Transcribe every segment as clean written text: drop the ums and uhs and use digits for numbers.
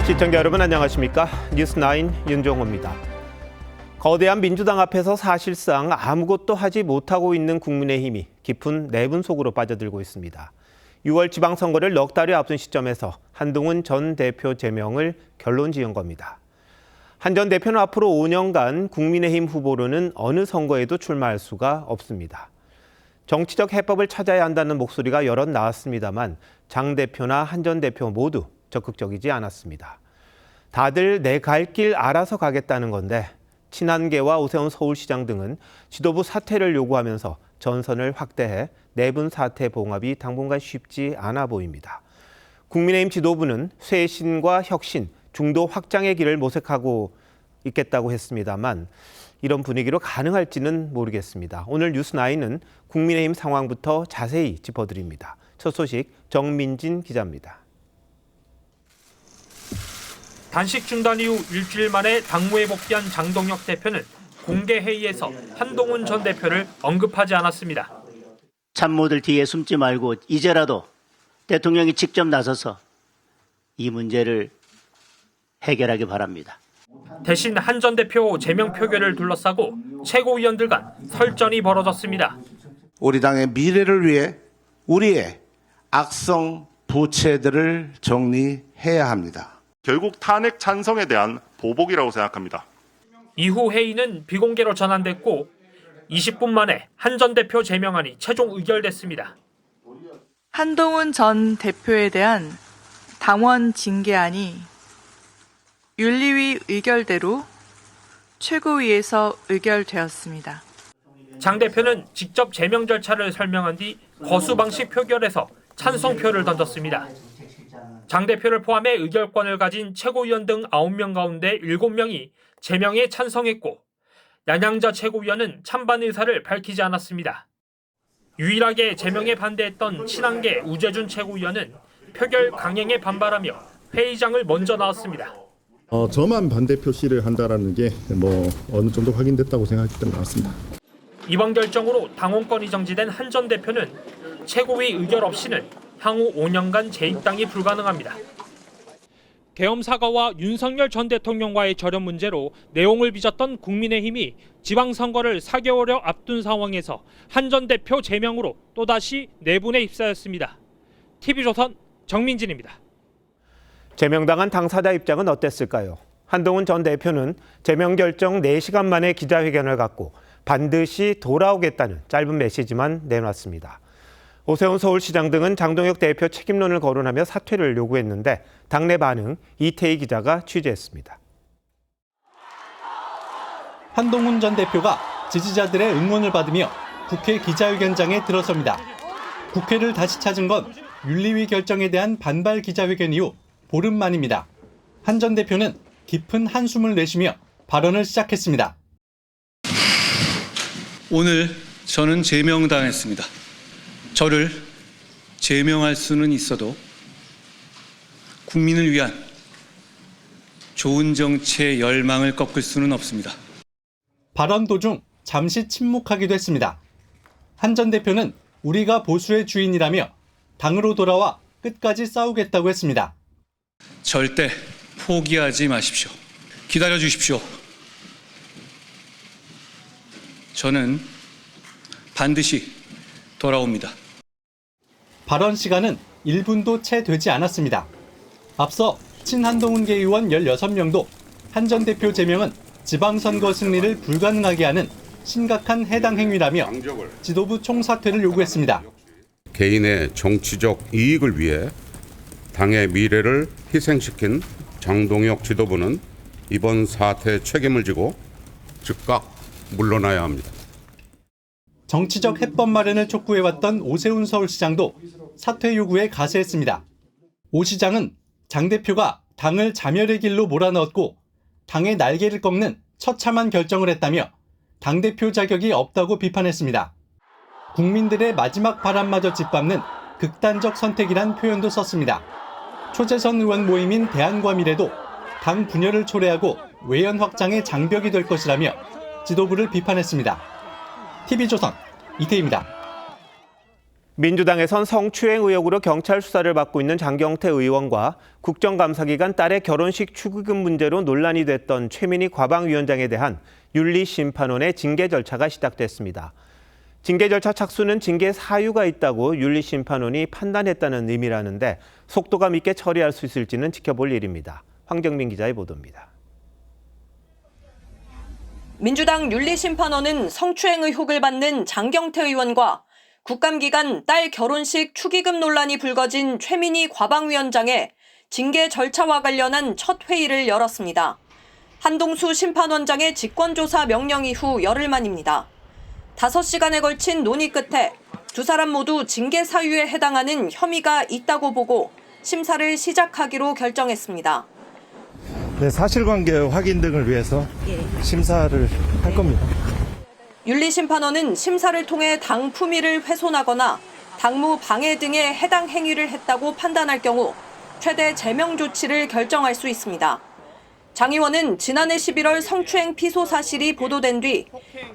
시청자 여러분 안녕하십니까? 뉴스9 윤종호입니다. 거대한 민주당 앞에서 사실상 아무것도 하지 못하고 있는 국민의힘이 깊은 내분 속으로 빠져들고 있습니다. 6월 지방선거를 넉 달여 앞둔 시점에서 한동훈 전 대표 제명을 결론지은 겁니다. 한 전 대표는 앞으로 5년간 국민의힘 후보로는 어느 선거에도 출마할 수가 없습니다. 정치적 해법을 찾아야 한다는 목소리가 여럿 나왔습니다만 장 대표나 한 전 대표 모두 적극적이지 않았습니다. 다들 내 갈 길 알아서 가겠다는 건데 친한계와 오세훈 서울시장 등은 지도부 사퇴를 요구하면서 전선을 확대해 내분 사퇴 봉합이 당분간 쉽지 않아 보입니다. 국민의힘 지도부는 쇄신과 혁신, 중도 확장의 길을 모색하고 있겠다고 했습니다만 이런 분위기로 가능할지는 모르겠습니다. 오늘 뉴스9은 국민의힘 상황부터 자세히 짚어드립니다. 첫 소식 정민진 기자입니다. 단식 중단 이후 일주일 만에 당무에 복귀한 장동혁 대표는 공개 회의에서 한동훈 전 대표를 언급하지 않았습니다. 참모들 뒤에 숨지 말고 이제라도 대통령이 직접 나서서 이 문제를 해결하기 바랍니다. 대신 한 전 대표 제명 표결을 둘러싸고 최고위원들 간 설전이 벌어졌습니다. 우리 당의 미래를 위해 우리의 악성 부채들을 정리해야 합니다. 결국 탄핵 찬성에 대한 보복이라고 생각합니다. 이후 회의는 비공개로 전환됐고 20분 만에 한 전 대표 제명안이 최종 의결됐습니다. 한동훈 전 대표에 대한 당원 징계안이 윤리위 의결대로 최고위에서 의결되었습니다. 장 대표는 직접 제명 절차를 설명한 뒤 거수 방식 표결에서 찬성표를 던졌습니다. 장 대표를 포함해 의결권을 가진 최고위원 등 9명 가운데 7명이 제명에 찬성했고 양양자 최고위원은 찬반 의사를 밝히지 않았습니다. 유일하게 제명에 반대했던 친한계 우재준 최고위원은 표결 강행에 반발하며 회의장을 먼저 나왔습니다. 저만 반대 표시를 한다라는 게 어느 정도 확인됐다고 생각하기 때문에 나왔습니다. 이번 결정으로 당원권이 정지된 한 전 대표는 최고위 의결 없이는 향후 5년간 재입당이 불가능합니다. 계엄 사과와 윤석열 전 대통령과의 절연 문제로 내용을 빚었던 국민의힘이 지방선거를 4개월여 앞둔 상황에서 한 전 대표 제명으로 또다시 내분에 휩싸였습니다. TV조선 정민진입니다. 제명당한 당사자 입장은 어땠을까요? 한동훈 전 대표는 제명 결정 4시간 만에 기자회견을 갖고 반드시 돌아오겠다는 짧은 메시지만 내놨습니다. 오세훈 서울시장 등은 장동혁 대표 책임론을 거론하며 사퇴를 요구했는데 당내 반응 이태희 기자가 취재했습니다. 한동훈 전 대표가 지지자들의 응원을 받으며 국회 기자회견장에 들어섭니다. 국회를 다시 찾은 건 윤리위 결정에 대한 반발 기자회견 이후 보름 만입니다. 한 전 대표는 깊은 한숨을 내쉬며 발언을 시작했습니다. 오늘 저는 제명당했습니다. 저를 제명할 수는 있어도 국민을 위한 좋은 정치의 열망을 꺾을 수는 없습니다. 발언 도중 잠시 침묵하기도 했습니다. 한 전 대표는 우리가 보수의 주인이라며 당으로 돌아와 끝까지 싸우겠다고 했습니다. 절대 포기하지 마십시오. 기다려 주십시오. 저는 반드시 돌아옵니다. 발언 시간은 1분도 채 되지 않았습니다. 앞서 친한동훈계 의원 16명도 한 전 대표 제명은 지방선거 승리를 불가능하게 하는 심각한 해당 행위라며 지도부 총사퇴를 요구했습니다. 개인의 정치적 이익을 위해 당의 미래를 희생시킨 장동혁 지도부는 이번 사태에 책임을 지고 즉각 물러나야 합니다. 정치적 해법 마련을 촉구해왔던 오세훈 서울시장도 사퇴 요구에 가세했습니다. 오 시장은 장 대표가 당을 자멸의 길로 몰아넣었고 당의 날개를 꺾는 처참한 결정을 했다며 당대표 자격이 없다고 비판했습니다. 국민들의 마지막 바람마저 짓밟는 극단적 선택이란 표현도 썼습니다. 초재선 의원 모임인 대안과 미래도 당 분열을 초래하고 외연 확장의 장벽이 될 것이라며 지도부를 비판했습니다. TV조선 이태희입니다. 민주당에선 성추행 의혹으로 경찰 수사를 받고 있는 장경태 의원과 국정감사기간 딸의 결혼식 축의금 문제로 논란이 됐던 최민희 과방위원장에 대한 윤리심판원의 징계 절차가 시작됐습니다. 징계 절차 착수는 징계 사유가 있다고 윤리심판원이 판단했다는 의미라는데 속도감 있게 처리할 수 있을지는 지켜볼 일입니다. 황정민 기자의 보도입니다. 민주당 윤리심판원은 성추행 의혹을 받는 장경태 의원과 국감기간 딸 결혼식 축의금 논란이 불거진 최민희 과방위원장의 징계 절차와 관련한 첫 회의를 열었습니다. 한동수 심판원장의 직권조사 명령 이후 열흘 만입니다. 5시간에 걸친 논의 끝에 두 사람 모두 징계 사유에 해당하는 혐의가 있다고 보고 심사를 시작하기로 결정했습니다. 네, 사실관계 확인 등을 위해서 심사를 할 겁니다. 윤리심판원은 심사를 통해 당 품위를 훼손하거나 당무 방해 등의 해당 행위를 했다고 판단할 경우 최대 제명 조치를 결정할 수 있습니다. 장 의원은 지난해 11월 성추행 피소 사실이 보도된 뒤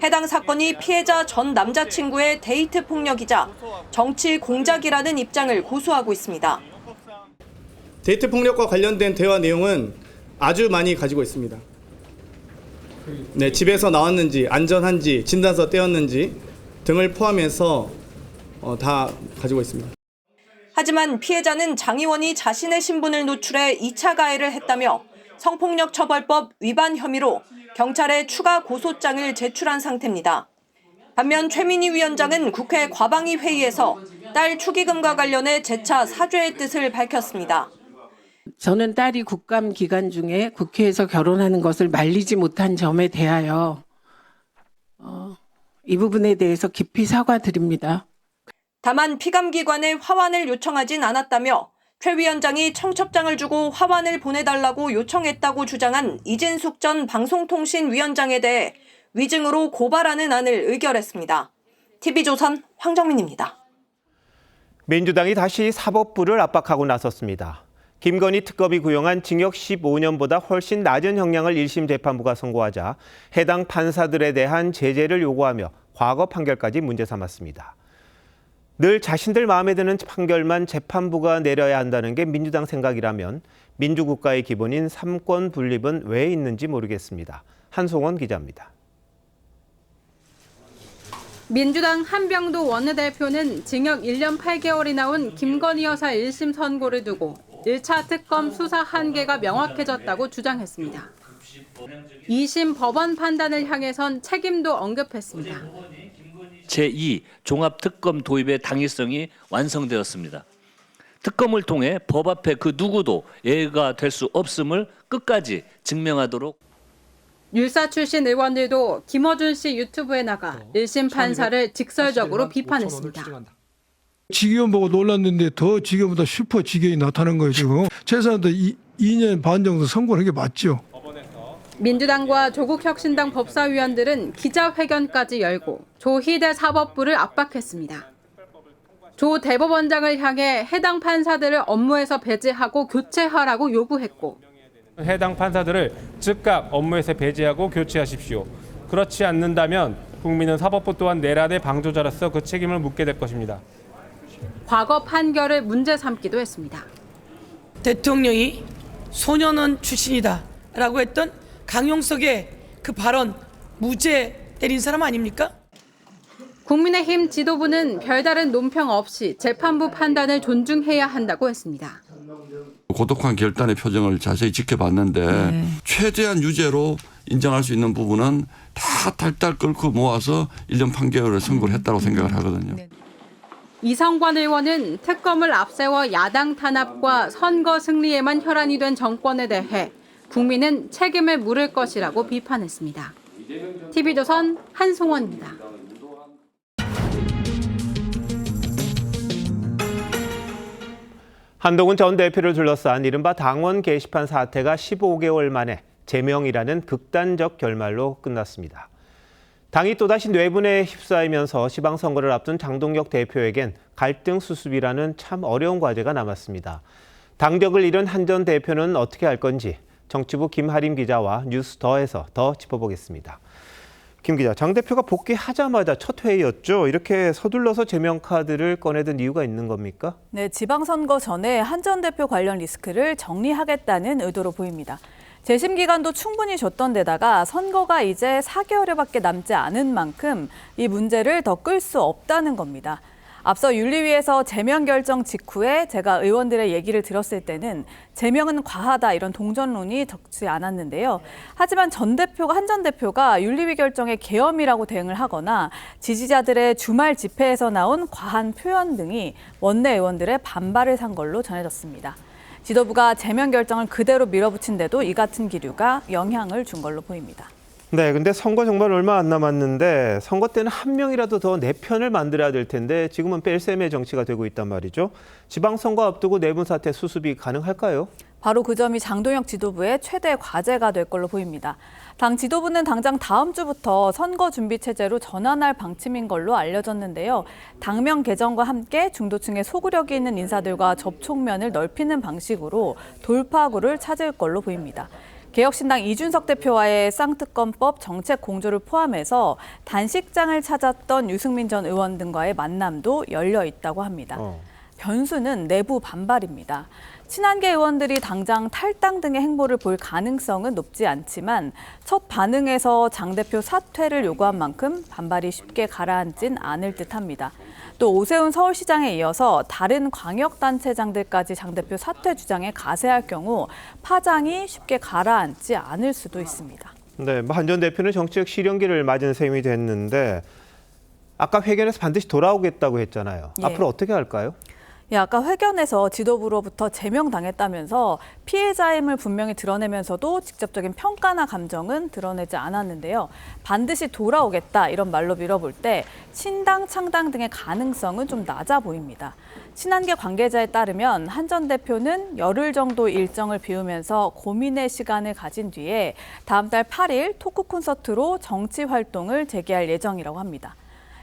해당 사건이 피해자 전 남자친구의 데이트 폭력이자 정치 공작이라는 입장을 고수하고 있습니다. 데이트 폭력과 관련된 대화 내용은 아주 많이 가지고 있습니다. 네, 집에서 나왔는지, 안전한지, 진단서 떼었는지 등을 포함해서 다 가지고 있습니다. 하지만 피해자는 장 의원이 자신의 신분을 노출해 2차 가해를 했다며 성폭력처벌법 위반 혐의로 경찰에 추가 고소장을 제출한 상태입니다. 반면 최민희 위원장은 국회 과방위 회의에서 딸 축의금과 관련해 재차 사죄의 뜻을 밝혔습니다. 저는 딸이 국감 기간 중에 국회에서 결혼하는 것을 말리지 못한 점에 대하여 이 부분에 대해서 깊이 사과드립니다. 다만 피감기관에 화환을 요청하진 않았다며 최 위원장이 청첩장을 주고 화환을 보내달라고 요청했다고 주장한 이진숙 전 방송통신위원장에 대해 위증으로 고발하는 안을 의결했습니다. TV조선 황정민입니다. 민주당이 다시 사법부를 압박하고 나섰습니다. 김건희 특검이 구형한 징역 15년보다 훨씬 낮은 형량을 1심 재판부가 선고하자 해당 판사들에 대한 제재를 요구하며 과거 판결까지 문제 삼았습니다. 늘 자신들 마음에 드는 판결만 재판부가 내려야 한다는 게 민주당 생각이라면 민주국가의 기본인 삼권 분립은 왜 있는지 모르겠습니다. 한송원 기자입니다. 민주당 한병도 원내대표는 징역 1년 8개월이 나온 김건희 여사 1심 선고를 두고 1차 특검 수사 한계가 명확해졌다고 주장했습니다. 2심 법원 판단을 향해선 책임도 언급했습니다. 제2 종합특검 도입의 당위성이 완성되었습니다. 특검을 통해 법 앞에 그 누구도 예외가 될 수 없음을 끝까지 증명하도록. 율사 출신 의원들도 김어준 씨 유튜브에 나가 1심 판사를 직설적으로 비판했습니다. 직위원 보고 놀랐는데 더 직위원보다 슈퍼 직위원이 나타난 거예요 지금. 최소한도 2년 반 정도 선고를 한 게 맞죠. 민주당과 조국혁신당 법사위원들은 기자회견까지 열고 조희대 사법부를 압박했습니다. 조 대법원장을 향해 해당 판사들을 업무에서 배제하고 교체하라고 요구했고 해당 판사들을 즉각 업무에서 배제하고 교체하십시오. 그렇지 않는다면 국민은 사법부 또한 내란의 방조자로서 그 책임을 묻게 될 것입니다. 과거 판결을 문제 삼기도 했습니다. 대통령이 소년원 출신이다라고 했던 강용석의 그 발언 무죄 때린 사람 아닙니까? 국민의힘 지도부는 별다른 논평 없이 재판부 판단을 존중해야 한다고 했습니다. 고독한 결단의 표정을 자세히 지켜봤는데 최대한 유죄로 인정할 수 있는 부분은 다 탈탈 끓고 모아서 1년 8개월을 선고를 했다고 생각을 하거든요. 이성관 의원은 특검을 앞세워 야당 탄압과 선거 승리에만 혈안이 된 정권에 대해 국민은 책임을 물을 것이라고 비판했습니다. TV조선 한송원입니다. 한동훈 전 대표를 둘러싼 이른바 당원 게시판 사태가 15개월 만에 제명이라는 극단적 결말로 끝났습니다. 당이 또다시 뇌분에 휩싸이면서 지방선거를 앞둔 장동혁 대표에겐 갈등 수습이라는 참 어려운 과제가 남았습니다. 당적을 잃은 한 전 대표는 어떻게 할 건지 정치부 김하림 기자와 뉴스 더에서 더 짚어보겠습니다. 김 기자, 장 대표가 복귀하자마자 첫 회의였죠. 이렇게 서둘러서 제명 카드를 꺼내든 이유가 있는 겁니까? 네, 지방선거 전에 한 전 대표 관련 리스크를 정리하겠다는 의도로 보입니다. 재심 기간도 충분히 줬던 데다가 선거가 이제 4개월여밖에 남지 않은 만큼 이 문제를 더 끌 수 없다는 겁니다. 앞서 윤리위에서 제명 결정 직후에 제가 의원들의 얘기를 들었을 때는 제명은 과하다 이런 동전론이 적지 않았는데요. 하지만 한 전 대표가 윤리위 결정에 계엄이라고 대응을 하거나 지지자들의 주말 집회에서 나온 과한 표현 등이 원내 의원들의 반발을 산 걸로 전해졌습니다. 지도부가 제명 결정을 그대로 밀어붙인 데도 이 같은 기류가 영향을 준 걸로 보입니다. 네, 근데 선거 정말 얼마 안 남았는데 선거 때는 한 명이라도 더 내 편을 만들어야 될 텐데 지금은 뺄셈의 정치가 되고 있단 말이죠. 지방선거 앞두고 내분 사태 수습이 가능할까요? 바로 그 점이 장동혁 지도부의 최대 과제가 될 걸로 보입니다. 당 지도부는 당장 다음 주부터 선거 준비 체제로 전환할 방침인 걸로 알려졌는데요. 당명 개정과 함께 중도층의 소구력이 있는 인사들과 접촉면을 넓히는 방식으로 돌파구를 찾을 걸로 보입니다. 개혁신당 이준석 대표와의 쌍특검법 정책 공조를 포함해서 단식장을 찾았던 유승민 전 의원 등과의 만남도 열려 있다고 합니다. 변수는 내부 반발입니다. 친한계 의원들이 당장 탈당 등의 행보를 볼 가능성은 높지 않지만 첫 반응에서 장 대표 사퇴를 요구한 만큼 반발이 쉽게 가라앉진 않을 듯합니다. 또 오세훈 서울시장에 이어서 다른 광역단체장들까지 장 대표 사퇴 주장에 가세할 경우 파장이 쉽게 가라앉지 않을 수도 있습니다. 네, 한 전 대표는 정치적 실현기를 맞은 셈이 됐는데 아까 회견에서 반드시 돌아오겠다고 했잖아요. 예. 앞으로 어떻게 할까요? 아까 회견에서 지도부로부터 제명당했다면서 피해자임을 분명히 드러내면서도 직접적인 평가나 감정은 드러내지 않았는데요. 반드시 돌아오겠다 이런 말로 밀어볼 때 신당 창당 등의 가능성은 좀 낮아 보입니다. 친한계 관계자에 따르면 한 전 대표는 열흘 정도 일정을 비우면서 고민의 시간을 가진 뒤에 다음 달 8일 토크 콘서트로 정치 활동을 재개할 예정이라고 합니다.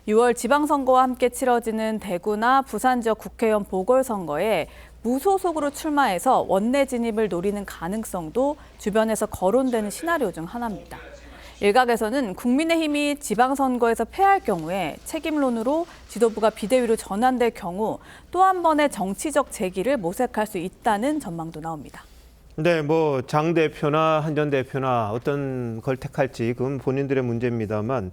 6월 지방선거와 함께 치러지는 대구나 부산 지역 국회의원 보궐선거에 무소속으로 출마해서 원내 진입을 노리는 가능성도 주변에서 거론되는 시나리오 중 하나입니다. 일각에서는 국민의힘이 지방선거에서 패할 경우에 책임론으로 지도부가 비대위로 전환될 경우 또 한 번의 정치적 재기를 모색할 수 있다는 전망도 나옵니다. 네, 장 대표나 한 전 대표나 어떤 걸 택할지 그건 본인들의 문제입니다만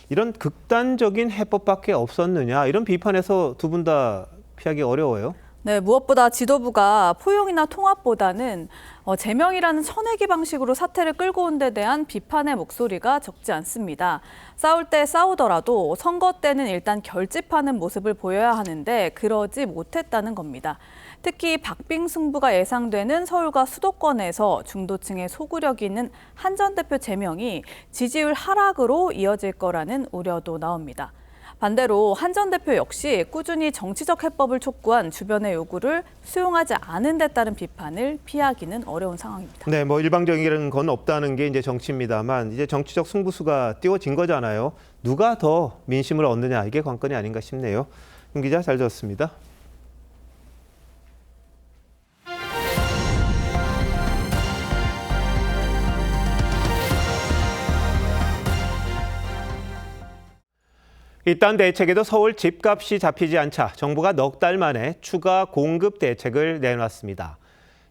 이런 극단적인 해법밖에 없었느냐 이런 비판에서 두 분 다 피하기 어려워요. 네, 무엇보다 지도부가 포용이나 통합보다는 제명이라는 선회기 방식으로 사태를 끌고 온 데 대한 비판의 목소리가 적지 않습니다. 싸울 때 싸우더라도 선거 때는 일단 결집하는 모습을 보여야 하는데 그러지 못했다는 겁니다. 특히 박빙 승부가 예상되는 서울과 수도권에서 중도층의 소구력이 있는 한 전 대표 제명이 지지율 하락으로 이어질 거라는 우려도 나옵니다. 반대로 한 전 대표 역시 꾸준히 정치적 해법을 촉구한 주변의 요구를 수용하지 않은 데 따른 비판을 피하기는 어려운 상황입니다. 네, 일방적인 건 없다는 게 이제 정치입니다만 이제 정치적 승부수가 띄워진 거잖아요. 누가 더 민심을 얻느냐 이게 관건이 아닌가 싶네요. 김 기자 잘 들었습니다. 이딴 대책에도 서울 집값이 잡히지 않자 정부가 넉 달 만에 추가 공급 대책을 내놨습니다.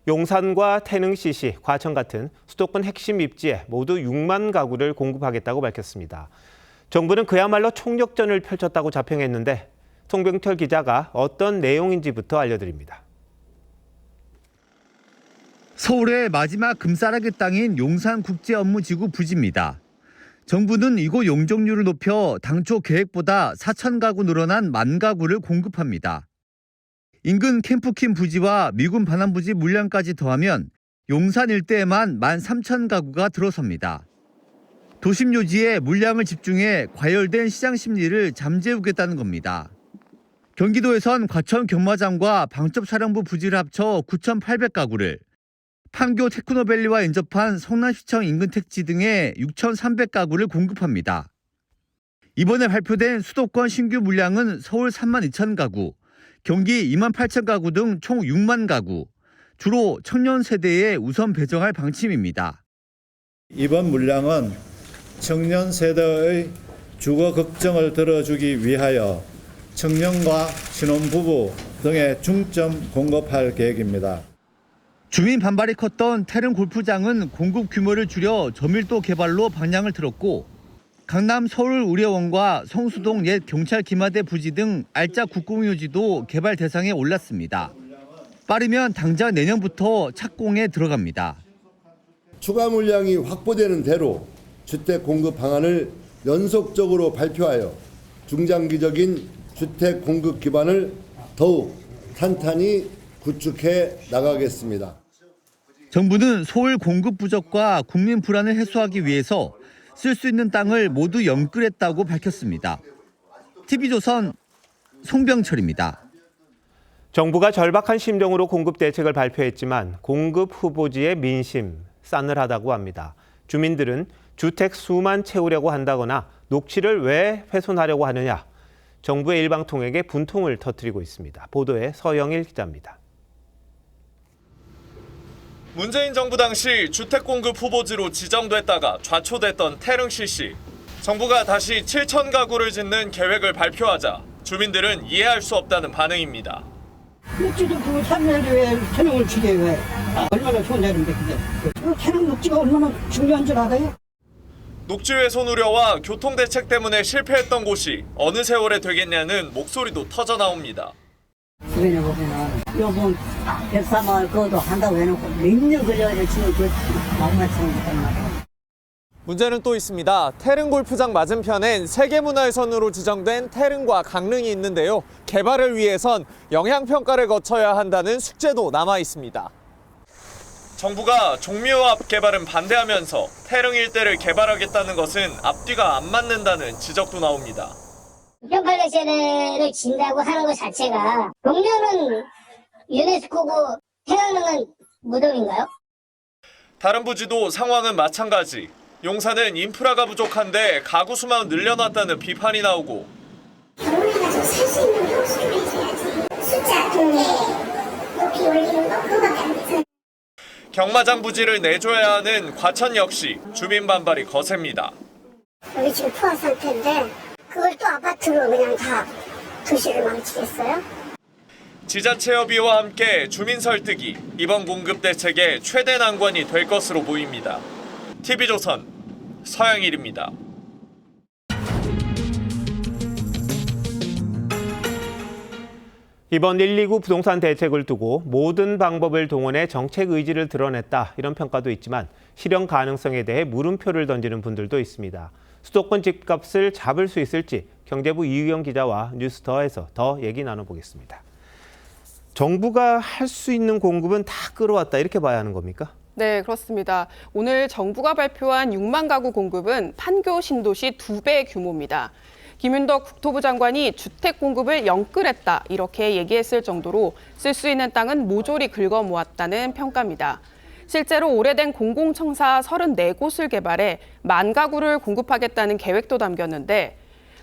용산과 태릉시시, 과천 같은 수도권 핵심 입지에 모두 6만 가구를 공급하겠다고 밝혔습니다. 정부는 그야말로 총력전을 펼쳤다고 자평했는데 송병철 기자가 어떤 내용인지부터 알려드립니다. 서울의 마지막 금싸라기 땅인 용산국제업무지구 부지입니다. 정부는 이곳 용적률을 높여 당초 계획보다 4천 가구 늘어난 1만 가구를 공급합니다. 인근 캠프킨 부지와 미군 반환부지 물량까지 더하면 용산 일대에만 13,000 가구가 들어섭니다. 도심 요지에 물량을 집중해 과열된 시장 심리를 잠재우겠다는 겁니다. 경기도에선 과천 경마장과 방첩사령부 부지를 합쳐 9,800가구를, 판교 테크노밸리와 인접한 성남시청 인근 택지 등에 6,300가구를 공급합니다. 이번에 발표된 수도권 신규 물량은 서울 32,000가구, 경기 28,000가구 등 총 6만 가구, 주로 청년 세대에 우선 배정할 방침입니다. 이번 물량은 청년 세대의 주거 걱정을 들어주기 위하여 청년과 신혼부부 등에 중점 공급할 계획입니다. 주민 반발이 컸던 태릉 골프장은 공급 규모를 줄여 저밀도 개발로 방향을 틀었고 강남 서울의료원과 성수동 옛 경찰 기마대 부지 등 알짜 국공유지도 개발 대상에 올랐습니다. 빠르면 당장 내년부터 착공에 들어갑니다. 추가 물량이 확보되는 대로 주택 공급 방안을 연속적으로 발표하여 중장기적인 주택 공급 기반을 더욱 탄탄히 구축해 나가겠습니다. 정부는 서울 공급 부족과 국민 불안을 해소하기 위해서 쓸 수 있는 땅을 모두 연끌했다고 밝혔습니다. TV조선 송병철입니다. 정부가 절박한 심정으로 공급 대책을 발표했지만 공급 후보지의 민심 싸늘하다고 합니다. 주민들은 주택 수만 채우려고 한다거나 녹지를 왜 훼손하려고 하느냐. 정부의 일방통행에 분통을 터뜨리고 있습니다. 보도에 서영일 기자입니다. 문재인 정부 당시 주택 공급 후보지로 지정됐다가 좌초됐던 태릉시시. 정부가 다시 7천 가구를 짓는 계획을 발표하자 주민들은 이해할 수 없다는 반응입니다. 녹지도 그 산면에 왜 태릉을 지게 왜? 얼마나 좋은 자리인데 그게. 태릉 녹지가 얼마나 중요한 줄 알아요? 녹지 훼손 우려와 교통대책 때문에 실패했던 곳이 어느 세월에 되겠냐는 목소리도 터져 나옵니다. 주변에 보면은 요번 백사마을 그것도 한다고 해놓고 몇 년 걸려가지고 지금 그 마음맞추는 것단 말이야. 문제는 또 있습니다. 태릉 골프장 맞은편엔 세계문화유산으로 지정된 태릉과 강릉이 있는데요. 개발을 위해선 영향평가를 거쳐야 한다는 숙제도 남아 있습니다. 정부가 종묘앞 개발은 반대하면서 태릉 일대를 개발하겠다는 것은 앞뒤가 안 맞는다는 지적도 나옵니다. 평가대세를 진다고 하는 것 자체가 종묘는 유네스코고 태릉은 무덤인가요? 다른 부지도 상황은 마찬가지. 용산은 인프라가 부족한데 가구 수만 늘려놨다는 비판이 나오고 결혼해가지고 살 수 있는 호수를 해줘야지. 숫자 등에 높이 올리는 거 그거밖에 안 되잖아요. 경마장 부지를 내줘야 하는 과천 역시 주민 반발이 거셉니다. 여기 지금 포화 상태인데 그걸 또 아파트로 그냥 다 도시를 망치겠어요? 지자체협의와 함께 주민 설득이 이번 공급 대책의 최대 난관이 될 것으로 보입니다. TV조선 서영일입니다. 이번 129 부동산 대책을 두고 모든 방법을 동원해 정책 의지를 드러냈다 이런 평가도 있지만 실현 가능성에 대해 물음표를 던지는 분들도 있습니다. 수도권 집값을 잡을 수 있을지 경제부 이유경 기자와 뉴스더에서 더 얘기 나눠보겠습니다. 정부가 할 수 있는 공급은 다 끌어왔다 이렇게 봐야 하는 겁니까? 네, 그렇습니다. 오늘 정부가 발표한 6만 가구 공급은 판교 신도시 2배 규모입니다. 김윤덕 국토부 장관이 주택 공급을 영끌했다 이렇게 얘기했을 정도로 쓸 수 있는 땅은 모조리 긁어 모았다는 평가입니다. 실제로 오래된 공공청사 34곳을 개발해 1만 가구를 공급하겠다는 계획도 담겼는데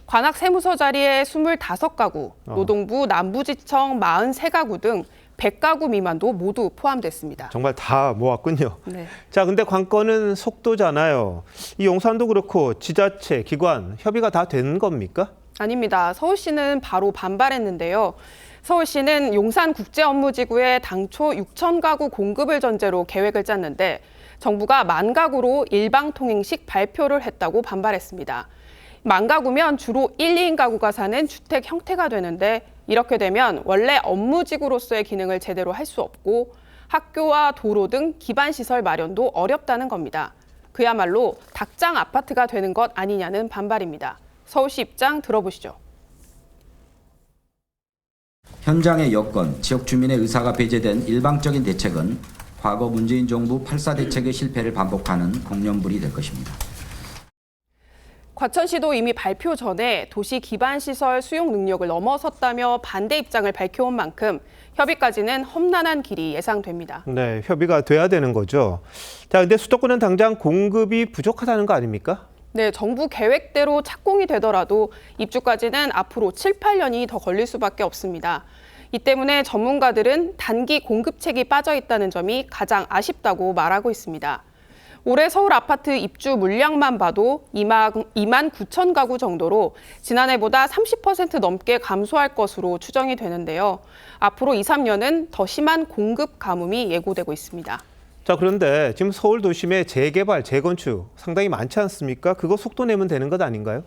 관악 세무서 자리에 25가구, 노동부 남부지청 43가구 등 100가구 미만도 모두 포함됐습니다. 정말 다 모았군요. 네. 자, 근데 관건은 속도잖아요. 이 용산도 그렇고 지자체, 기관 협의가 다 된 겁니까? 아닙니다. 서울시는 바로 반발했는데요. 서울시는 용산국제업무지구에 당초 6천 가구 공급을 전제로 계획을 짰는데 정부가 1만 가구로 일방통행식 발표를 했다고 반발했습니다. 1만 가구면 주로 1, 2인 가구가 사는 주택 형태가 되는데 이렇게 되면 원래 업무지구로서의 기능을 제대로 할 수 없고 학교와 도로 등 기반시설 마련도 어렵다는 겁니다. 그야말로 닭장 아파트가 되는 것 아니냐는 반발입니다. 서울시 입장 들어보시죠. 현장의 여건, 지역 주민의 의사가 배제된 일방적인 대책은 과거 문재인 정부 8.4 대책의 실패를 반복하는 공연불이 될 것입니다. 과천시도 이미 발표 전에 도시 기반시설 수용 능력을 넘어섰다며 반대 입장을 밝혀온 만큼 협의까지는 험난한 길이 예상됩니다. 네, 협의가 돼야 되는 거죠. 자, 근데 수도권은 당장 공급이 부족하다는 거 아닙니까? 네, 정부 계획대로 착공이 되더라도 입주까지는 앞으로 7, 8년이 더 걸릴 수밖에 없습니다. 이 때문에 전문가들은 단기 공급책이 빠져 있다는 점이 가장 아쉽다고 말하고 있습니다. 올해 서울 아파트 입주 물량만 봐도 2만 9천 가구 정도로 지난해보다 30% 넘게 감소할 것으로 추정이 되는데요. 앞으로 2, 3년은 더 심한 공급 가뭄이 예고되고 있습니다. 자, 그런데 지금 서울 도심의 재개발, 재건축 상당히 많지 않습니까? 그거 속도 내면 되는 것 아닌가요?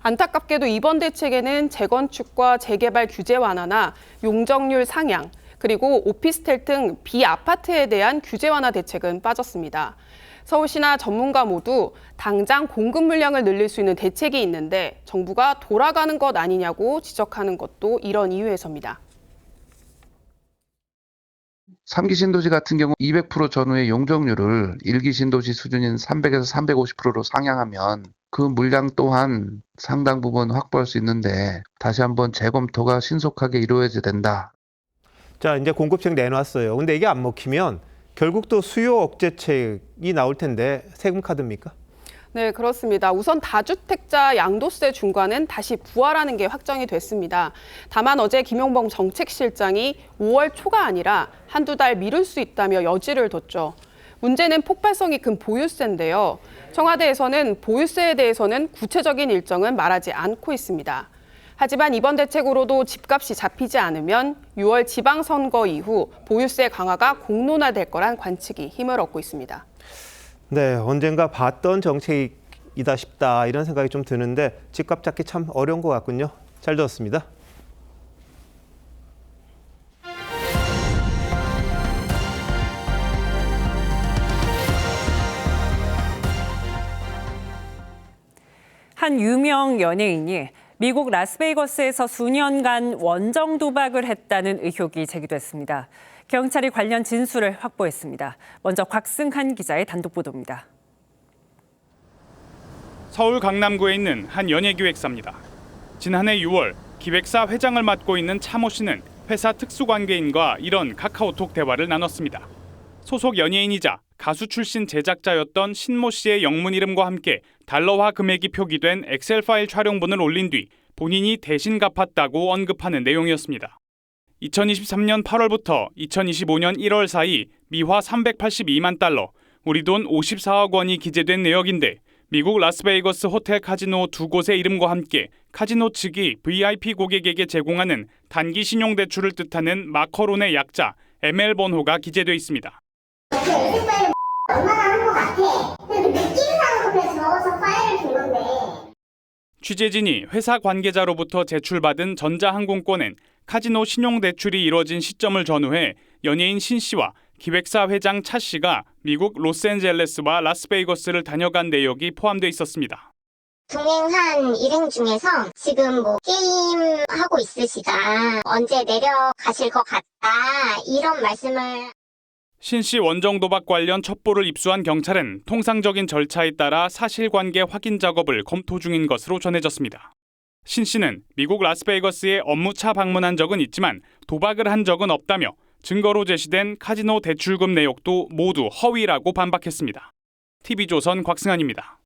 안타깝게도 이번 대책에는 재건축과 재개발 규제 완화나 용적률 상향, 그리고 오피스텔 등 비아파트에 대한 규제 완화 대책은 빠졌습니다. 서울시나 전문가 모두 당장 공급 물량을 늘릴 수 있는 대책이 있는데 정부가 돌아가는 것 아니냐고 지적하는 것도 이런 이유에서입니다. 3기 신도시 같은 경우 200% 전후의 용적률을 1기 신도시 수준인 300에서 350%로 상향하면 그 물량 또한 상당 부분 확보할 수 있는데 다시 한번 재검토가 신속하게 이루어져야 된다. 자, 이제 공급책 내놨어요. 근데 이게 안 먹히면 결국 또 수요 억제책이 나올 텐데 세금 카드입니까? 네, 그렇습니다. 우선 다주택자 양도세 중과는 다시 부활하는 게 확정이 됐습니다. 다만 어제 김용범 정책실장이 5월 초가 아니라 한두 달 미룰 수 있다며 여지를 뒀죠. 문제는 폭발성이 큰 보유세인데요. 청와대에서는 보유세에 대해서는 구체적인 일정은 말하지 않고 있습니다. 하지만 이번 대책으로도 집값이 잡히지 않으면 6월 지방선거 이후 보유세 강화가 공론화될 거란 관측이 힘을 얻고 있습니다. 네, 언젠가 봤던 정책이다 싶다 이런 생각이 좀 드는데 집값 잡기 참 어려운 것 같군요. 잘 들었습니다. 한 유명 연예인이 미국 라스베이거스에서 수년간 원정 도박을 했다는 의혹이 제기됐습니다. 경찰이 관련 진술을 확보했습니다. 먼저 곽승한 기자의 단독 보도입니다. 서울 강남구에 있는 한 연예기획사입니다. 지난해 6월 기획사 회장을 맡고 있는 차모 씨는 회사 특수관계인과 이런 카카오톡 대화를 나눴습니다. 소속 연예인이자 가수 출신 제작자였던 신모 씨의 영문 이름과 함께 달러화 금액이 표기된 엑셀 파일 촬영본을 올린 뒤 본인이 대신 갚았다고 언급하는 내용이었습니다. 2023년 8월부터 2025년 1월 사이 미화 382만 달러, 우리 돈 54억 원이 기재된 내역인데 미국 라스베이거스 호텔 카지노 두 곳의 이름과 함께 카지노 측이 VIP 고객에게 제공하는 단기 신용대출을 뜻하는 마커론의 약자 ML 번호가 기재돼 있습니다. 얼마나 한 것 같아. 근데 느낌상으로 그냥 적어서 파일을 준 건데. 취재진이 회사 관계자로부터 제출받은 전자항공권엔 카지노 신용대출이 이뤄진 시점을 전후해 연예인 신 씨와 기획사 회장 차 씨가 미국 로스앤젤레스와 라스베이거스를 다녀간 내역이 포함돼 있었습니다. 동행한 일행 중에서 지금 게임하고 있으시다. 언제 내려가실 것 같다. 이런 말씀을. 신 씨 원정 도박 관련 첩보를 입수한 경찰은 통상적인 절차에 따라 사실관계 확인 작업을 검토 중인 것으로 전해졌습니다. 신 씨는 미국 라스베이거스에 업무차 방문한 적은 있지만 도박을 한 적은 없다며 증거로 제시된 카지노 대출금 내역도 모두 허위라고 반박했습니다. TV조선 곽승환입니다.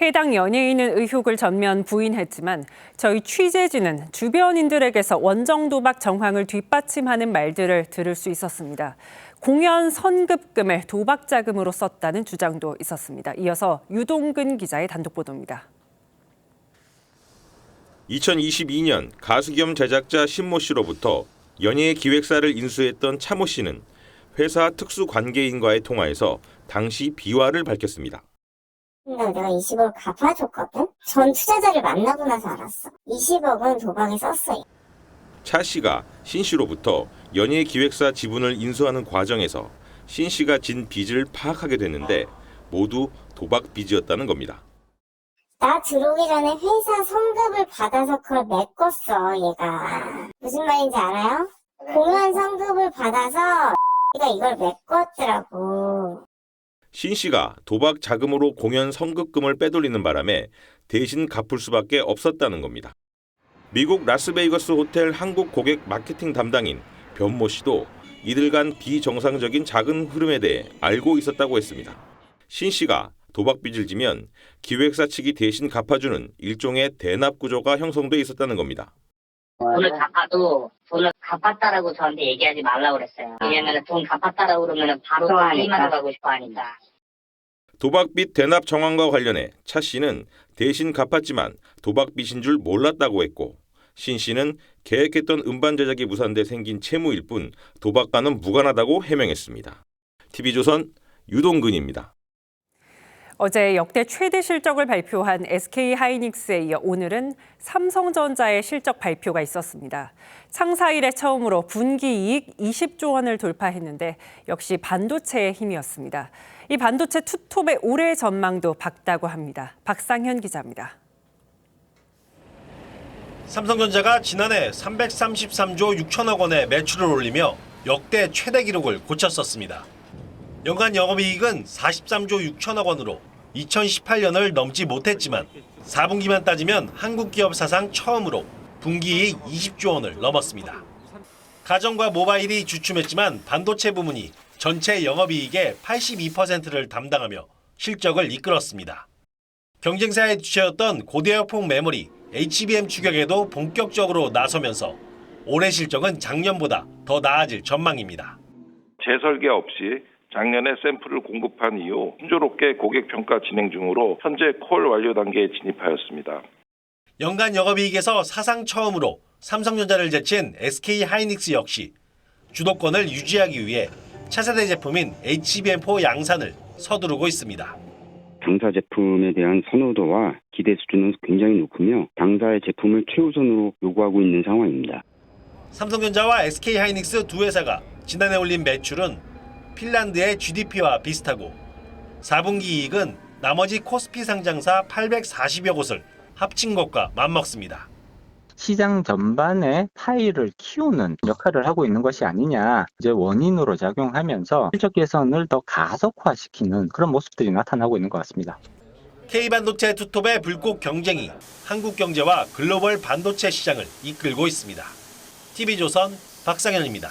해당 연예인은 의혹을 전면 부인했지만 저희 취재진은 주변인들에게서 원정 도박 정황을 뒷받침하는 말들을 들을 수 있었습니다. 공연 선급금을 도박 자금으로 썼다는 주장도 있었습니다. 이어서 유동근 기자의 단독 보도입니다. 2022년 가수 겸 제작자 신모 씨로부터 연예 기획사를 인수했던 차모 씨는 회사 특수관계인과의 통화에서 당시 비화를 밝혔습니다. 내가 20억 갚아줬거든? 전 투자자를 만나고 나서 알았어. 20억은 도박에 썼어요. 차 씨가 신 씨로부터 연예 기획사 지분을 인수하는 과정에서 신 씨가 진 빚을 파악하게 됐는데 모두 도박 빚이었다는 겁니다. 나 들어오기 전에 회사 성급을 받아서 그걸 메꿨어, 얘가. 무슨 말인지 알아요? 공연 성급을 받아서 얘가 이걸 메꿨더라고. 신 씨가 도박 자금으로 공연 성급금을 빼돌리는 바람에 대신 갚을 수밖에 없었다는 겁니다. 미국 라스베이거스 호텔 한국 고객 마케팅 담당인 변모 씨도 이들 간 비정상적인 자금 흐름에 대해 알고 있었다고 했습니다. 신 씨가 도박 빚을 지면 기획사 측이 대신 갚아주는 일종의 대납 구조가 형성돼 있었다는 겁니다. 돈을 갚아도 돈을 갚았다라고 저한테 얘기하지 말라고 그랬어요. 왜냐면 돈 갚았다라고 그러면 바로 게임하러 가고 싶어 하니까. 도박빚 대납 정황과 관련해 차 씨는 대신 갚았지만 도박빚인 줄 몰랐다고 했고, 신 씨는 계획했던 음반 제작이 무산돼 생긴 채무일 뿐 도박과는 무관하다고 해명했습니다. TV조선 유동근입니다. 어제 역대 최대 실적을 발표한 SK하이닉스에 이어 오늘은 삼성전자의 실적 발표가 있었습니다. 창사 이래 처음으로 분기 이익 20조 원을 돌파했는데 역시 반도체의 힘이었습니다. 이 반도체 투톱의 올해 전망도 밝다고 합니다. 박상현 기자입니다. 삼성전자가 지난해 333조 6천억 원의 매출을 올리며 역대 최대 기록을 고쳤었습니다. 연간 영업이익은 43조 6천억 원으로 2018년을 넘지 못했지만 4분기만 따지면 한국 기업 사상 처음으로 분기이익 20조 원을 넘었습니다. 가전과 모바일이 주춤했지만 반도체 부문이 전체 영업이익의 82%를 담당하며 실적을 이끌었습니다. 경쟁사의 주체였던 고대역폭 메모리 HBM 추격에도 본격적으로 나서면서 올해 실적은 작년보다 더 나아질 전망입니다. 재설계 없이 작년에 샘플을 공급한 이후 순조롭게 고객 평가 진행 중으로 현재 콜 완료 단계에 진입하였습니다. 연간 영업이익에서 사상 처음으로 삼성전자를 제친 SK하이닉스 역시 주도권을 유지하기 위해 차세대 제품인 HBM4 양산을 서두르고 있습니다. 당사 제품에 대한 선호도와 기대 수준은 굉장히 높으며 당사의 제품을 최우선으로 요구하고 있는 상황입니다. 삼성전자와 SK하이닉스 두 회사가 지난해 올린 매출은 핀란드의 GDP와 비슷하고 4분기 이익은 나머지 코스피 상장사 840여 곳을 합친 것과 맞먹습니다. 시장 전반의 파이를 키우는 역할을 하고 있는 것이 아니냐, 이제 원인으로 작용하면서 실적 개선을 더 가속화시키는 그런 모습들이 나타나고 있는 것 같습니다. K반도체 투톱의 불꽃 경쟁이 한국 경제와 글로벌 반도체 시장을 이끌고 있습니다. TV조선 박상현입니다.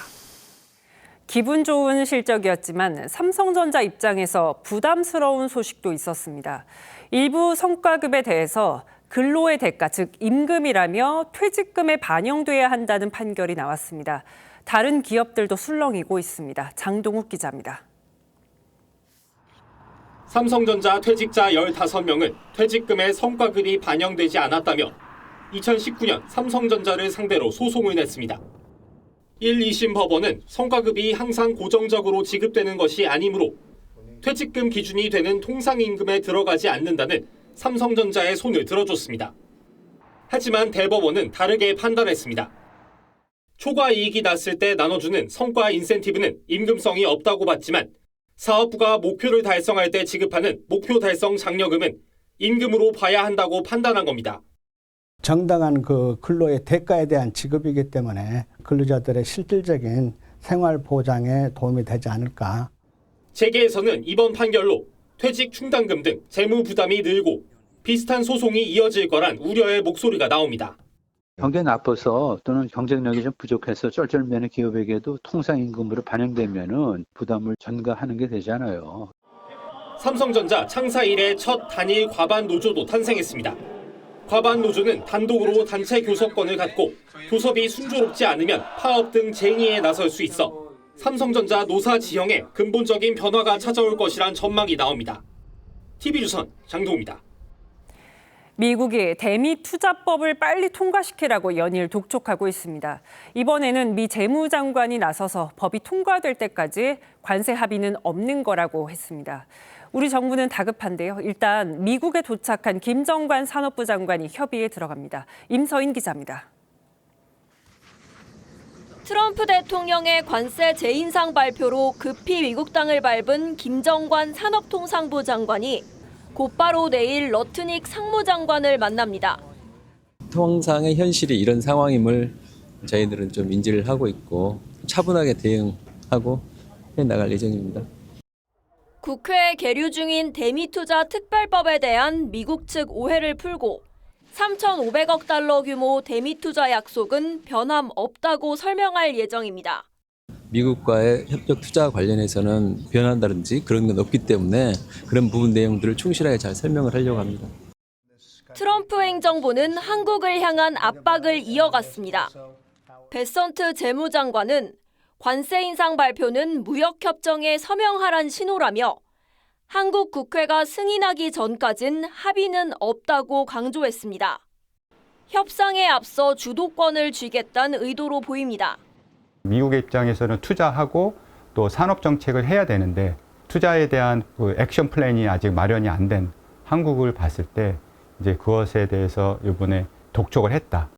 기분 좋은 실적이었지만 삼성전자 입장에서 부담스러운 소식도 있었습니다. 일부 성과급에 대해서 근로의 대가, 즉 임금이라며 퇴직금에 반영돼야 한다는 판결이 나왔습니다. 다른 기업들도 술렁이고 있습니다. 장동욱 기자입니다. 삼성전자 퇴직자 15명은 퇴직금에 성과급이 반영되지 않았다며 2019년 삼성전자를 상대로 소송을 냈습니다. 1, 2심 법원은 성과급이 항상 고정적으로 지급되는 것이 아니므로 퇴직금 기준이 되는 통상임금에 들어가지 않는다는 삼성전자의 손을 들어줬습니다. 하지만 대법원은 다르게 판단했습니다. 초과 이익이 났을 때 나눠주는 성과 인센티브는 임금성이 없다고 봤지만 사업부가 목표를 달성할 때 지급하는 목표 달성 장려금은 임금으로 봐야 한다고 판단한 겁니다. 정당한 그 근로의 대가에 대한 지급이기 때문에 근로자들의 실질적인 생활 보장에 도움이 되지 않을까. 재계에서는 이번 판결로 퇴직 충당금 등 재무 부담이 늘고 비슷한 소송이 이어질 거란 우려의 목소리가 나옵니다. 경제 나빠서 또는 경쟁력이 좀 부족해서 쩔쩔매는 기업에게도 통상임금으로 반영되면은 부담을 전가하는 게 되잖아요. 삼성전자 창사 이래 첫 단일 과반 노조도 탄생했습니다. 과반 노조는 단독으로 단체 교섭권을 갖고 교섭이 순조롭지 않으면 파업 등 쟁의에 나설 수 있어 삼성전자 노사 지형에 근본적인 변화가 찾아올 것이란 전망이 나옵니다. TV조선 장동우입니다. 미국이 대미 투자법을 빨리 통과시키라고 연일 독촉하고 있습니다. 이번에는 미 재무장관이 나서서 법이 통과될 때까지 관세 합의는 없는 거라고 했습니다. 우리 정부는 다급한데요. 일단 미국에 도착한 김정관 산업부 장관이 협의에 들어갑니다. 임서인 기자입니다. 트럼프 대통령의 관세 재인상 발표로 급히 미국 땅을 밟은 김정관 산업통상부 장관이 곧바로 내일 러트닉 상무장관을 만납니다. 통상의 현실이 이런 상황임을 저희들은 좀 인지를 하고 있고 차분하게 대응하고 해나갈 예정입니다. 국회에 계류 중인 대미투자 특별법에 대한 미국 측 오해를 풀고 3,500억 달러 규모 대미투자 약속은 변함없다고 설명할 예정입니다. 미국과의 협력 투자 관련해서는 변한다든지 그런 건 없기 때문에 그런 부분 내용들을 충실하게 잘 설명을 하려고 합니다. 트럼프 행정부는 한국을 향한 압박을 이어갔습니다. 베선트 재무장관은 관세 인상 발표는 무역협정에 서명하란 신호라며 한국 국회가 승인하기 전까진 합의는 없다고 강조했습니다. 협상에 앞서 주도권을 쥐겠다는 의도로 보입니다. 미국의 입장에서는 투자하고 또 산업 정책을 해야 되는데 투자에 대한 그 액션 플랜이 아직 마련이 안 된 한국을 봤을 때 이제 그것에 대해서 이번에 독촉을 했다.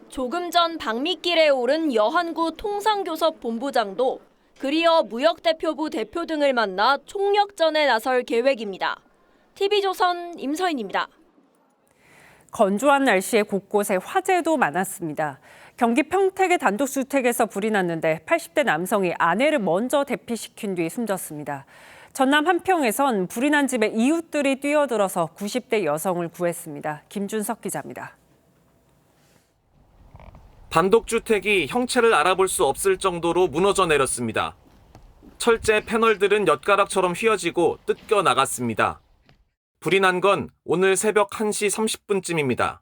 조금 전 박미길에 오른 여한구 통상교섭 본부장도 그리어 무역대표부 대표 등을 만나 총력전에 나설 계획입니다. TV조선 임서인입니다. 건조한 날씨에 곳곳에 화재도 많았습니다. 경기 평택의 단독주택에서 불이 났는데 80대 남성이 아내를 먼저 대피시킨 뒤 숨졌습니다. 전남 한평에선 불이 난 집에 이웃들이 뛰어들어서 90대 여성을 구했습니다. 김준석 기자입니다. 단독주택이 형체를 알아볼 수 없을 정도로 무너져 내렸습니다. 철제 패널들은 엿가락처럼 휘어지고 뜯겨 나갔습니다. 불이 난 건 오늘 새벽 1시 30분쯤입니다.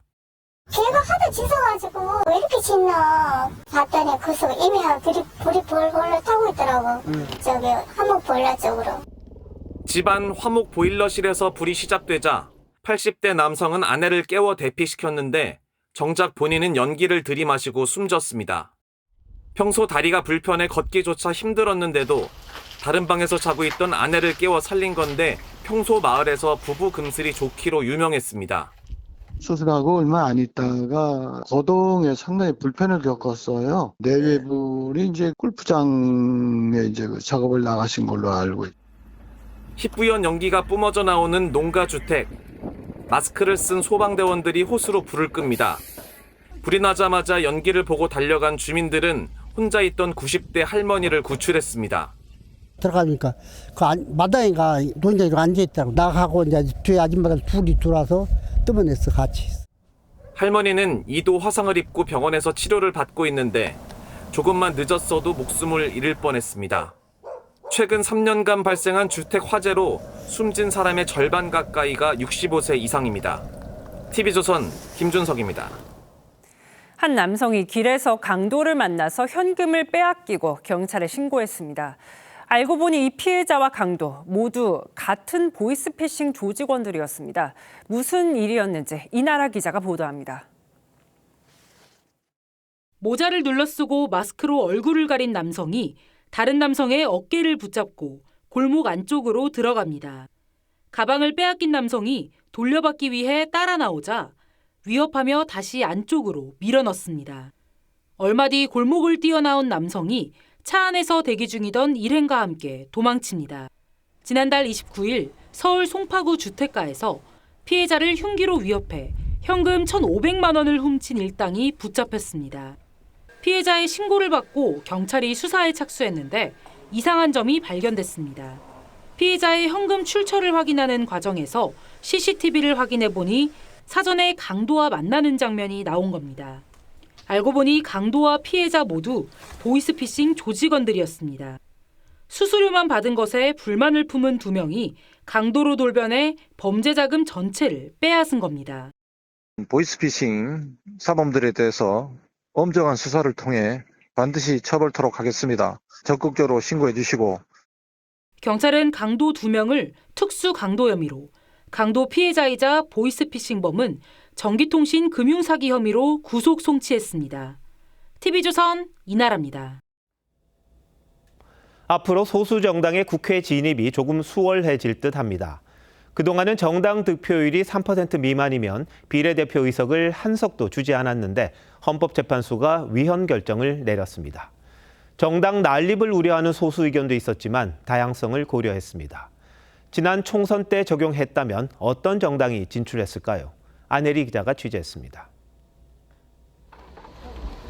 걔가 하도 짖어가지고 왜 이렇게 짖나 봤더니 그 속 이미 불이 볼볼로 타고 있더라고. 저기 한옥 보일러 쪽으로. 집안 화목 보일러실에서 불이 시작되자 80대 남성은 아내를 깨워 대피시켰는데 정작 본인은 연기를 들이마시고 숨졌습니다. 평소 다리가 불편해 걷기조차 힘들었는데도 다른 방에서 자고 있던 아내를 깨워 살린 건데 평소 마을에서 부부 금슬이 좋기로 유명했습니다. 수술하고 얼마 안 있다가 거동에 상당히 불편을 겪었어요. 내외분이 이제 골프장에 이제 그 작업을 나가신 걸로 알고 있어요. 희뿌연 연기가 뿜어져 나오는 농가주택. 마스크를 쓴 소방대원들이 호스로 불을 끕니다. 불이 나자마자 연기를 보고 달려간 주민들은 혼자 있던 90대 할머니를 구출했습니다. 들어가니까 그 마당에가 노인정이 앉아있더라고. 나가고 이제 뒤에 아줌마들 둘이 들어와서 뜯어냈어 같이. 할머니는 2도 화상을 입고 병원에서 치료를 받고 있는데 조금만 늦었어도 목숨을 잃을 뻔했습니다. 최근 3년간 발생한 주택 화재로 숨진 사람의 절반 가까이가 65세 이상입니다. TV조선 김준석입니다. 한 남성이 길에서 강도를 만나서 현금을 빼앗기고 경찰에 신고했습니다. 알고 보니 이 피해자와 강도 모두 같은 보이스피싱 조직원들이었습니다. 무슨 일이었는지 이나라 기자가 보도합니다. 모자를 눌러쓰고 마스크로 얼굴을 가린 남성이 다른 남성의 어깨를 붙잡고 골목 안쪽으로 들어갑니다. 가방을 빼앗긴 남성이 돌려받기 위해 따라 나오자 위협하며 다시 안쪽으로 밀어넣습니다. 얼마 뒤 골목을 뛰어나온 남성이 차 안에서 대기 중이던 일행과 함께 도망칩니다. 지난달 29일 서울 송파구 주택가에서 피해자를 흉기로 위협해 현금 1,500만 원을 훔친 일당이 붙잡혔습니다. 피해자의 신고를 받고 경찰이 수사에 착수했는데 이상한 점이 발견됐습니다. 피해자의 현금 출처를 확인하는 과정에서 CCTV를 확인해 보니 사전에 강도와 만나는 장면이 나온 겁니다. 알고 보니 강도와 피해자 모두 보이스피싱 조직원들이었습니다. 수수료만 받은 것에 불만을 품은 2명이 강도로 돌변해 범죄 자금 전체를 빼앗은 겁니다. 보이스피싱 사범들에 대해서 엄정한 수사를 통해 반드시 처벌토록 하겠습니다. 적극적으로 신고해 주시고. 경찰은 강도 2명을 특수 강도 혐의로, 강도 피해자이자 보이스피싱범은 전기통신 금융사기 혐의로 구속 송치했습니다. TV조선 이나라입니다. 앞으로 소수 정당의 국회 진입이 조금 수월해질 듯합니다. 그동안은 정당 득표율이 3% 미만이면 비례대표 의석을 한 석도 주지 않았는데 헌법재판소가 위헌 결정을 내렸습니다. 정당 난립을 우려하는 소수 의견도 있었지만 다양성을 고려했습니다. 지난 총선 때 적용했다면 어떤 정당이 진출했을까요? 안혜리 기자가 취재했습니다.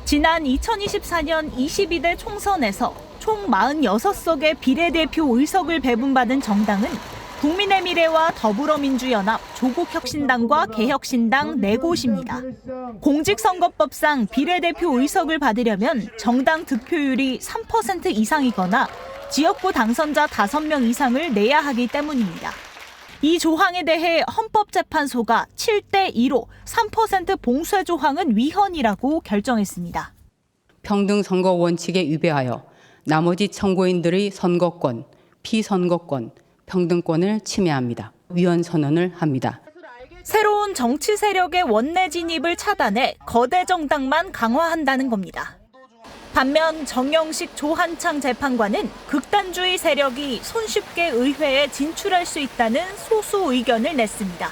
지난 2024년 22대 총선에서 총 46석의 비례대표 의석을 배분받은 정당은 국민의미래와 더불어민주연합, 조국혁신당과 개혁신당 4곳입니다. 공직선거법상 비례대표 의석을 받으려면 정당 득표율이 3% 이상이거나 지역구 당선자 5명 이상을 내야 하기 때문입니다. 이 조항에 대해 헌법재판소가 7대2로 3% 봉쇄 조항은 위헌이라고 결정했습니다. 평등 선거 원칙에 위배하여 나머지 청구인들의 선거권, 피선거권, 평등권을 침해합니다. 위헌 선언을 합니다. 새로운 정치 세력의 원내 진입을 차단해 거대 정당만 강화한다는 겁니다. 반면 정영식 조한창 재판관은 극단주의 세력이 손쉽게 의회에 진출할 수 있다는 소수 의견을 냈습니다.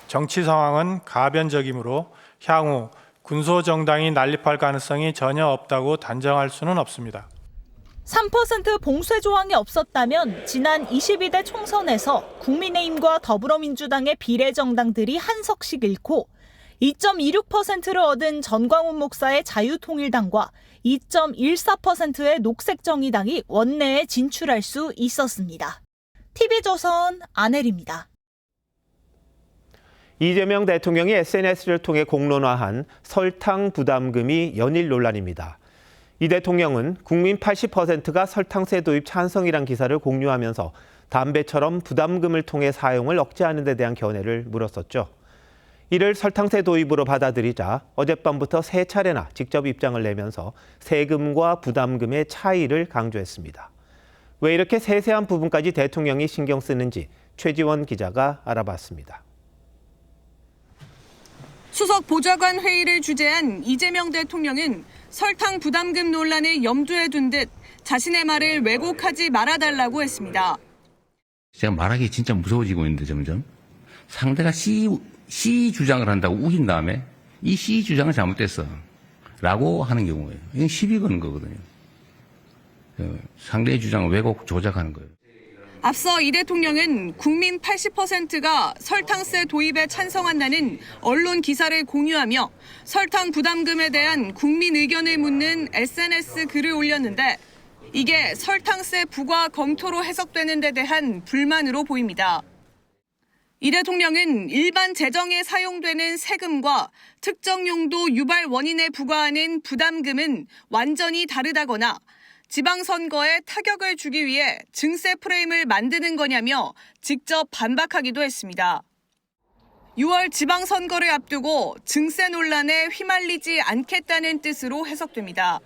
정치 상황은 가변적이므로 향후 군소정당이 난립할 가능성이 전혀 없다고 단정할 수는 없습니다. 3% 봉쇄 조항이 없었다면 지난 22대 총선에서 국민의힘과 더불어민주당의 비례정당들이 한 석씩 잃고 2.26%를 얻은 전광훈 목사의 자유통일당과 2.14%의 녹색정의당이 원내에 진출할 수 있었습니다. TV조선 안혜리입니다. 이재명 대통령이 SNS를 통해 공론화한 설탕 부담금이 연일 논란입니다. 이 대통령은 국민 80%가 설탕세 도입 찬성이란 기사를 공유하면서 담배처럼 부담금을 통해 사용을 억제하는 데 대한 견해를 물었었죠. 이를 설탕세 도입으로 받아들이자 어젯밤부터 3차례나 직접 입장을 내면서 세금과 부담금의 차이를 강조했습니다. 왜 이렇게 세세한 부분까지 대통령이 신경 쓰는지 최지원 기자가 알아봤습니다. 수석 보좌관 회의를 주재한 이재명 대통령은 설탕 부담금 논란을 염두에 둔 듯 자신의 말을 왜곡하지 말아달라고 했습니다. 제가 말하기 진짜 무서워지고 있는데 점점 상대가 C 주장을 한다고 우긴 다음에 이 C 주장은 잘못됐어 라고 하는 경우예요. 이건 시비 거는 거거든요. 상대의 주장을 왜곡 조작하는 거예요. 앞서 이 대통령은 국민 80%가 설탕세 도입에 찬성한다는 언론 기사를 공유하며 설탕 부담금에 대한 국민 의견을 묻는 SNS 글을 올렸는데 이게 설탕세 부과 검토로 해석되는 데 대한 불만으로 보입니다. 이 대통령은 일반 재정에 사용되는 세금과 특정 용도 유발 원인에 부과하는 부담금은 완전히 다르다거나 지방선거에 타격을 주기 위해 증세 프레임을 만드는 거냐며 직접 반박하기도 했습니다. 6월 지방선거를 앞두고 증세 논란에 휘말리지 않겠다는 뜻으로 해석됩니다.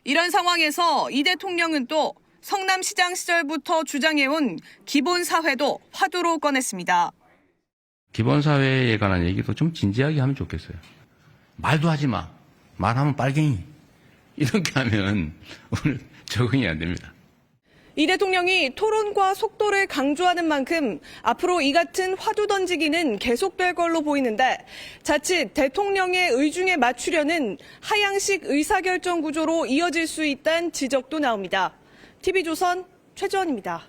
이런 상황에서 이 대통령은 또 성남시장 시절부터 주장해온 기본사회도 화두로 꺼냈습니다. 기본사회에 관한 얘기도 좀 진지하게 하면 좋겠어요. 말도 하지 마. 말하면 빨갱이. 이렇게 하면 오늘 적응이 안 됩니다. 이 대통령이 토론과 속도를 강조하는 만큼 앞으로 이 같은 화두 던지기는 계속될 걸로 보이는데 자칫 대통령의 의중에 맞추려는 하향식 의사결정 구조로 이어질 수 있다는 지적도 나옵니다. TV조선 최지원입니다.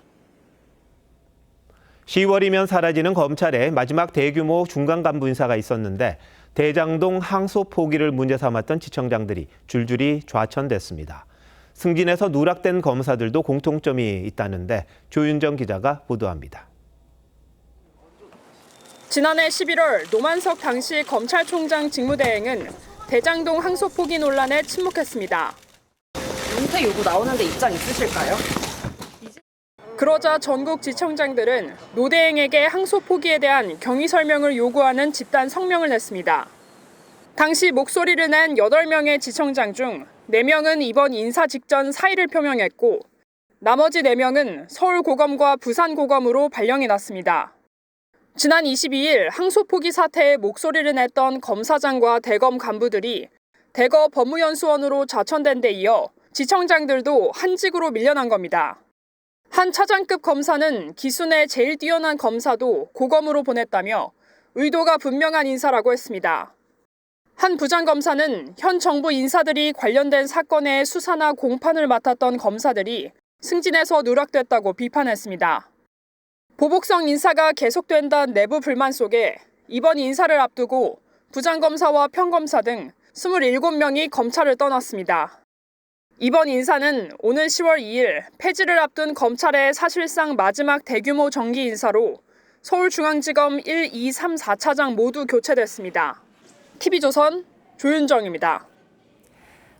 10월이면 사라지는 검찰의 마지막 대규모 중간 간부 인사가 있었는데 대장동 항소 포기를 문제 삼았던 지청장들이 줄줄이 좌천됐습니다. 승진해서 누락된 검사들도 공통점이 있다는데 조윤정 기자가 보도합니다. 지난해 11월 노만석 당시 검찰총장 직무대행은 대장동 항소 포기 논란에 침묵했습니다. 은퇴 요구 나오는데 입장 있으실까요? 그러자 전국 지청장들은 노 대행에게 항소 포기에 대한 경위 설명을 요구하는 집단 성명을 냈습니다. 당시 목소리를 낸 8명의 지청장 중 4명은 이번 인사 직전 사의를 표명했고 나머지 4명은 서울고검과 부산고검으로 발령이 났습니다. 지난 22일 항소 포기 사태에 목소리를 냈던 검사장과 대검 간부들이 대거 법무연수원으로 좌천된 데 이어 지청장들도 한직으로 밀려난 겁니다. 한 차장급 검사는 기순에 제일 뛰어난 검사도 고검으로 보냈다며 의도가 분명한 인사라고 했습니다. 한 부장검사는 현 정부 인사들이 관련된 사건의 수사나 공판을 맡았던 검사들이 승진해서 누락됐다고 비판했습니다. 보복성 인사가 계속된다는 내부 불만 속에 이번 인사를 앞두고 부장검사와 평검사 등 27명이 검찰을 떠났습니다. 이번 인사는 오는 10월 2일 폐지를 앞둔 검찰의 사실상 마지막 대규모 정기 인사로 서울중앙지검 1, 2, 3, 4차장 모두 교체됐습니다. TV조선 조윤정입니다.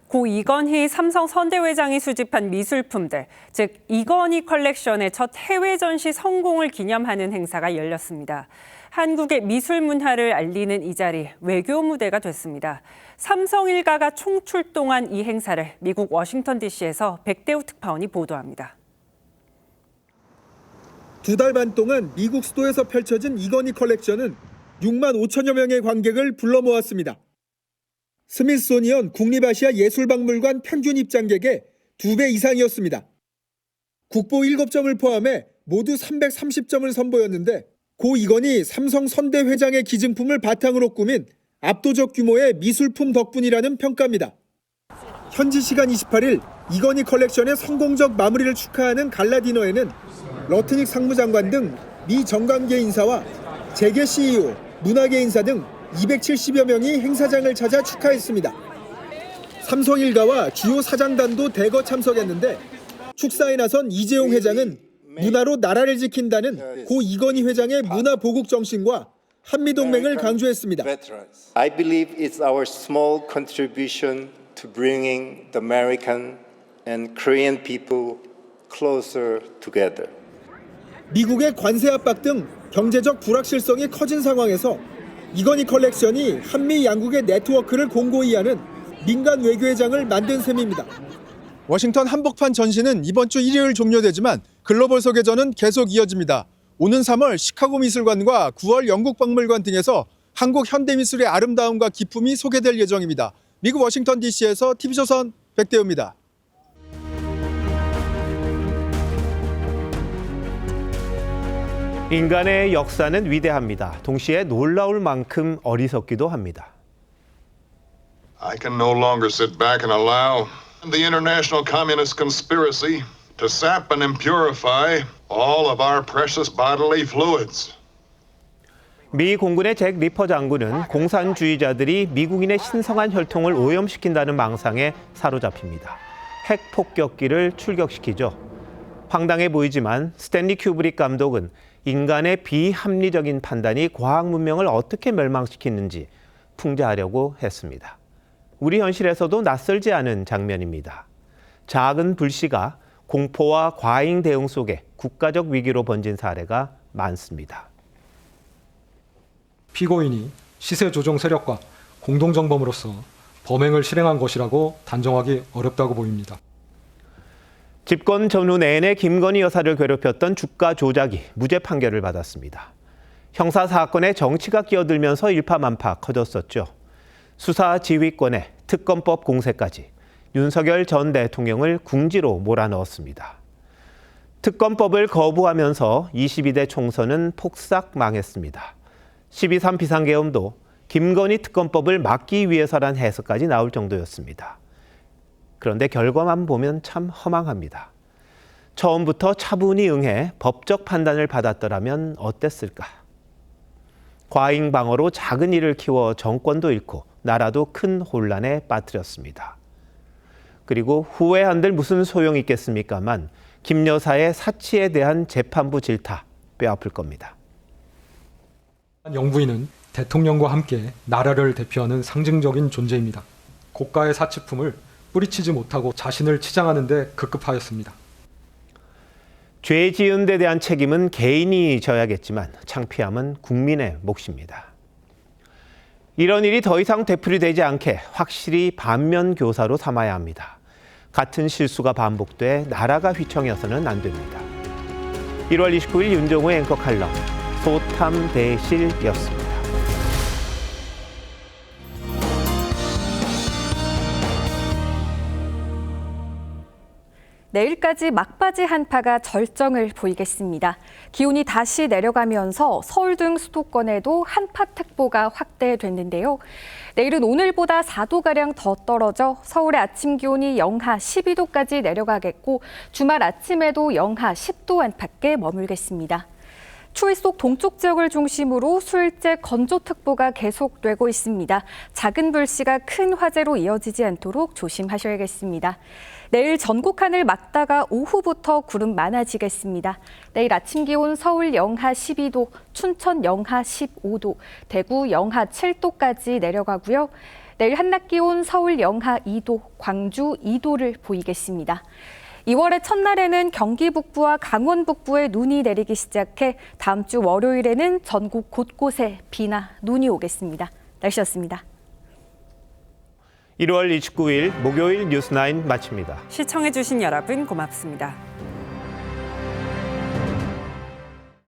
고 이건희 삼성 선대회장이 수집한 미술품들, 즉 이건희 컬렉션의 첫 해외 전시 성공을 기념하는 행사가 열렸습니다. 한국의 미술 문화를 알리는 이 자리, 외교 무대가 됐습니다. 삼성 일가가 총출동한 이 행사를 미국 워싱턴 DC에서 백대우 특파원이 보도합니다. 2달 반 동안 미국 수도에서 펼쳐진 이건희 컬렉션은 6만 5천여 명의 관객을 불러 모았습니다. 스미소니언 국립아시아 예술박물관 평균 입장객의 2배 이상이었습니다. 국보 7점을 포함해 모두 330점을 선보였는데 고 이건희 삼성 선대 회장의 기증품을 바탕으로 꾸민 압도적 규모의 미술품 덕분이라는 평가입니다. 현지 시간 28일 이건희 컬렉션의 성공적 마무리를 축하하는 갈라 디너에는 러트닉 상무장관 등 미 정관계 인사와 재계 CEO, 문화계 인사 등 270여 명이 행사장을 찾아 축하했습니다. 삼성 일가와 주요 사장단도 대거 참석했는데 축사에 나선 이재용 회장은 문화로 나라를 지킨다는 고 이건희 회장의 문화 보국 정신과 한미 동맹을 강조했습니다. I believe it's our small contribution to bringing the American and Korean people closer together. 미국의 관세 압박 등 경제적 불확실성이 커진 상황에서 이건희 컬렉션이 한미 양국의 네트워크를 공고히 하는 민간 외교회장을 만든 셈입니다. 워싱턴 한복판 전시는 이번 주 일요일 종료되지만 글로벌 소개전은 계속 이어집니다. 오는 3월 시카고 미술관과 9월 영국 박물관 등에서 한국 현대미술의 아름다움과 기품이 소개될 예정입니다. 미국 워싱턴 DC에서 TV조선 백대호입니다. 인간의 역사는 위대합니다. 동시에 놀라울 만큼 어리석기도 합니다. I can no longer sit back and allow the international communist conspiracy to sap and impurify all of our precious bodily fluids. 미 공군의 잭 리퍼 장군은 공산주의자들이 미국인의 신성한 혈통을 오염시킨다는 망상에 사로잡힙니다. 핵 폭격기를 출격시키죠. 황당해 보이지만 스탠리 큐브릭 감독은 인간의 비합리적인 판단이 과학 문명을 어떻게 멸망시키는지 풍자하려고 했습니다. 우리 현실에서도 낯설지 않은 장면입니다. 작은 불씨가 공포와 과잉 대응 속에 국가적 위기로 번진 사례가 많습니다. 피고인이 시세 조정 세력과 공동정범으로서 범행을 실행한 것이라고 단정하기 어렵다고 보입니다. 집권 전후 내내 김건희 여사를 괴롭혔던 주가 조작이 무죄 판결을 받았습니다. 형사 사건에 정치가 끼어들면서 일파만파 커졌었죠. 수사 지휘권에 특검법 공세까지 윤석열 전 대통령을 궁지로 몰아넣었습니다. 특검법을 거부하면서 22대 총선은 폭삭 망했습니다. 12.3 비상계엄도 김건희 특검법을 막기 위해서란 해석까지 나올 정도였습니다. 그런데 결과만 보면 참 허망합니다. 처음부터 차분히 응해 법적 판단을 받았더라면 어땠을까? 과잉 방어로 작은 일을 키워 정권도 잃고 나라도 큰 혼란에 빠뜨렸습니다. 그리고 후회한들 무슨 소용이 있겠습니까만 김 여사의 사치에 대한 재판부 질타 뼈아플 겁니다. 영부인은 대통령과 함께 나라를 대표하는 상징적인 존재입니다. 고가의 사치품을 뿌리치지 못하고 자신을 치장하는 데 급급하였습니다. 죄 지은 데 대한 책임은 개인이 져야겠지만 창피함은 국민의 몫입니다. 이런 일이 더 이상 되풀이되지 않게 확실히 반면교사로 삼아야 합니다. 같은 실수가 반복돼 나라가 휘청여서는 안 됩니다. 1월 29일 윤종호의 앵커 칼럼 소탐대실이었습니다. 내일까지 막바지 한파가 절정을 보이겠습니다. 기온이 다시 내려가면서 서울 등 수도권에도 한파특보가 확대됐는데요. 내일은 오늘보다 4도가량 더 떨어져 서울의 아침 기온이 영하 12도까지 내려가겠고 주말 아침에도 영하 10도 안팎에 머물겠습니다. 추위 속 동쪽 지역을 중심으로 수일째 건조특보가 계속되고 있습니다. 작은 불씨가 큰 화재로 이어지지 않도록 조심하셔야겠습니다. 내일 전국 하늘 맑다가 오후부터 구름 많아지겠습니다. 내일 아침 기온 서울 영하 12도, 춘천 영하 15도, 대구 영하 7도까지 내려가고요. 내일 한낮 기온 서울 영하 2도, 광주 2도를 보이겠습니다. 2월의 첫날에는 경기 북부와 강원 북부에 눈이 내리기 시작해 다음 주 월요일에는 전국 곳곳에 비나 눈이 오겠습니다. 날씨였습니다. 1월 29일 목요일 뉴스9 마칩니다. 시청해주신 여러분 고맙습니다.